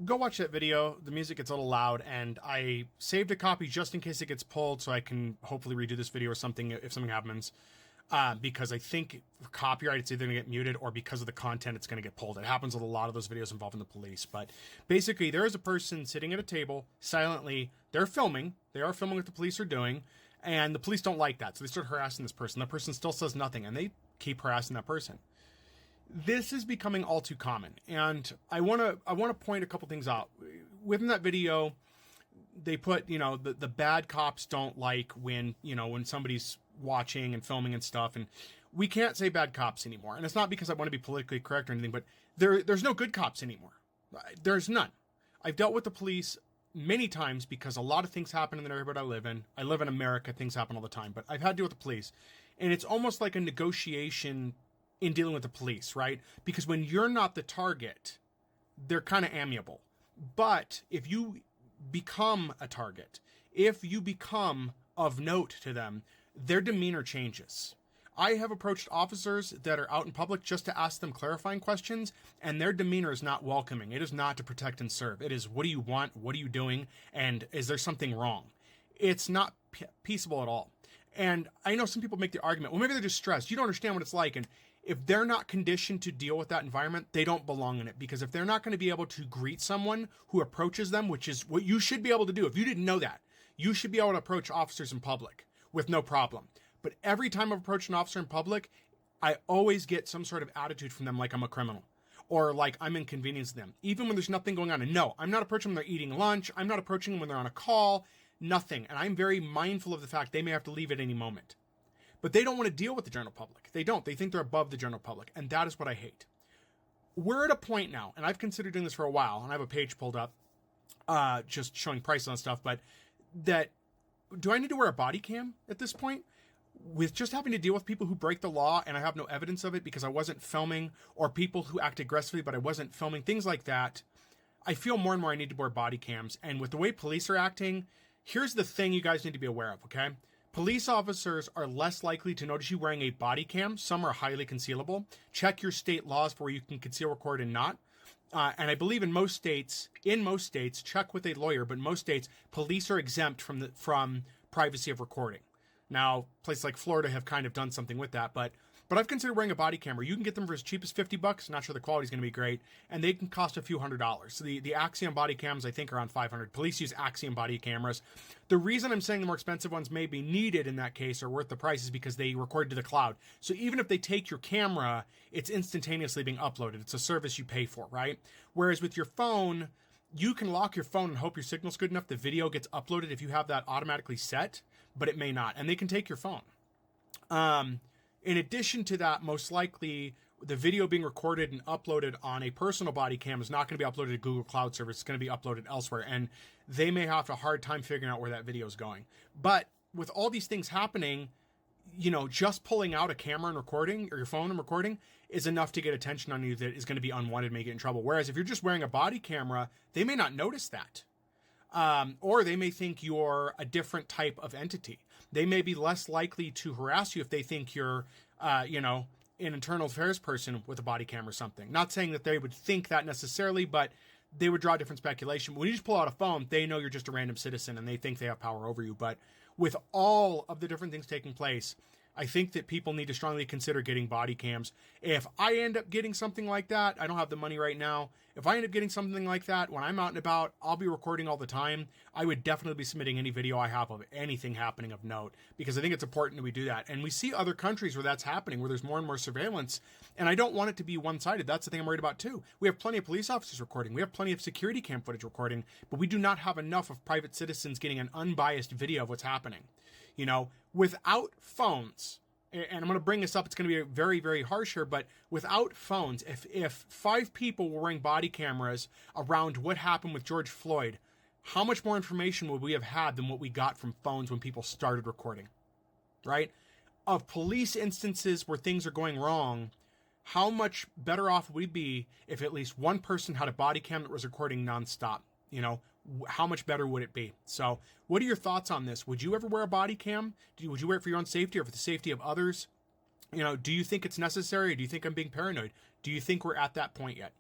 go watch that video. The music gets a little loud, and I saved a copy just in case it gets pulled, so I can hopefully redo this video or something if something happens. Because I think for copyright, it's either going to get muted or because of the content, it's going to get pulled. It happens with a lot of those videos involving the police. But basically, there is a person sitting at a table silently. They're filming. They are filming what the police are doing. And the police don't like that. So they start harassing this person. That person still says nothing. And they keep harassing that person. This is becoming all too common. And I want to point a couple things out. Within that video, they put, the bad cops don't like when somebody's watching and filming and stuff, and we can't say bad cops anymore. And it's not because I want to be politically correct or anything, but there's no good cops anymore. There's none. I've dealt with the police many times because a lot of things happen in the neighborhood I live in. I live in America, things happen all the time, but I've had to deal with the police, and it's almost like a negotiation in dealing with the police, right? Because when you're not the target, they're kind of amiable. But if you become a target, if you become of note to them, their demeanor changes. I have approached officers that are out in public just to ask them clarifying questions, and their demeanor is not welcoming. It is not to protect and serve. It is, what do you want? What are you doing? And is there something wrong? It's not peaceable at all. And I know some people make the argument, well, maybe they're just stressed. You don't understand what it's like. And if they're not conditioned to deal with that environment, they don't belong in it. Because if they're not going to be able to greet someone who approaches them, which is what you should be able to do, if you didn't know that, you should be able to approach officers in public with no problem. But every time I've approached an officer in public, I always get some sort of attitude from them like I'm a criminal or like I'm inconveniencing them, even when there's nothing going on. And no, I'm not approaching them when they're eating lunch. I'm not approaching them when they're on a call, nothing. And I'm very mindful of the fact they may have to leave at any moment. But they don't want to deal with the general public. They don't. They think they're above the general public. And that is what I hate. We're at a point now, and I've considered doing this for a while, and I have a page pulled up just showing prices on stuff, but that do I need to wear a body cam at this point? With just having to deal with people who break the law and I have no evidence of it because I wasn't filming, or people who act aggressively but I wasn't filming, things like that, I feel more and more I need to wear body cams. And with the way police are acting, here's the thing you guys need to be aware of, okay? Police officers are less likely to notice you wearing a body cam. Some are highly concealable. Check your state laws for where you can conceal, record, and not. And I believe in most states, check with a lawyer, but in most states, police are exempt from privacy of recording. Now, places like Florida have kind of done something with that, but I've considered wearing a body camera. You can get them for as cheap as $50. Not sure the quality is going to be great, and they can cost a few $100s. So the Axiom body cams, I think, are around $500. Police use Axiom body cameras. The reason I'm saying the more expensive ones may be needed in that case or worth the price is because they record to the cloud. So even if they take your camera, it's instantaneously being uploaded. It's a service you pay for, right? Whereas with your phone, you can lock your phone and hope your signal's good enough the video gets uploaded if you have that automatically set, but it may not. And they can take your phone. In addition to that, most likely the video being recorded and uploaded on a personal body cam is not going to be uploaded to Google Cloud Service. It's going to be uploaded elsewhere, and they may have a hard time figuring out where that video is going. But with all these things happening, just pulling out a camera and recording, or your phone and recording, is enough to get attention on you that is going to be unwanted, may get in trouble. Whereas if you're just wearing a body camera, they may not notice that. Or they may think you're a different type of entity. They may be less likely to harass you if they think you're, an internal affairs person with a body cam or something. Not saying that they would think that necessarily, but they would draw different speculation. When you just pull out a phone, they know you're just a random citizen and they think they have power over you. But with all of the different things taking place, I think that people need to strongly consider getting body cams. If I end up getting something like that, I don't have the money right now. If I end up getting something like that, when I'm out and about, I'll be recording all the time. I would definitely be submitting any video I have of anything happening of note, because I think it's important that we do that. And we see other countries where that's happening, where there's more and more surveillance. And I don't want it to be one-sided. That's the thing I'm worried about too. We have plenty of police officers recording. We have plenty of security cam footage recording, but we do not have enough of private citizens getting an unbiased video of what's happening. Without phones, and I'm going to bring this up, it's going to be very, very harsh here, but without phones, if 5 people were wearing body cameras around what happened with George Floyd, how much more information would we have had than what we got from phones when people started recording, right? Of police instances where things are going wrong, how much better off would we be if at least one person had a body cam that was recording nonstop? How much better would it be? So what are your thoughts on this? Would you ever wear a body cam? Would you wear it for your own safety or for the safety of others? Do you think it's necessary, or do you think I'm being paranoid? Do you think we're at that point yet?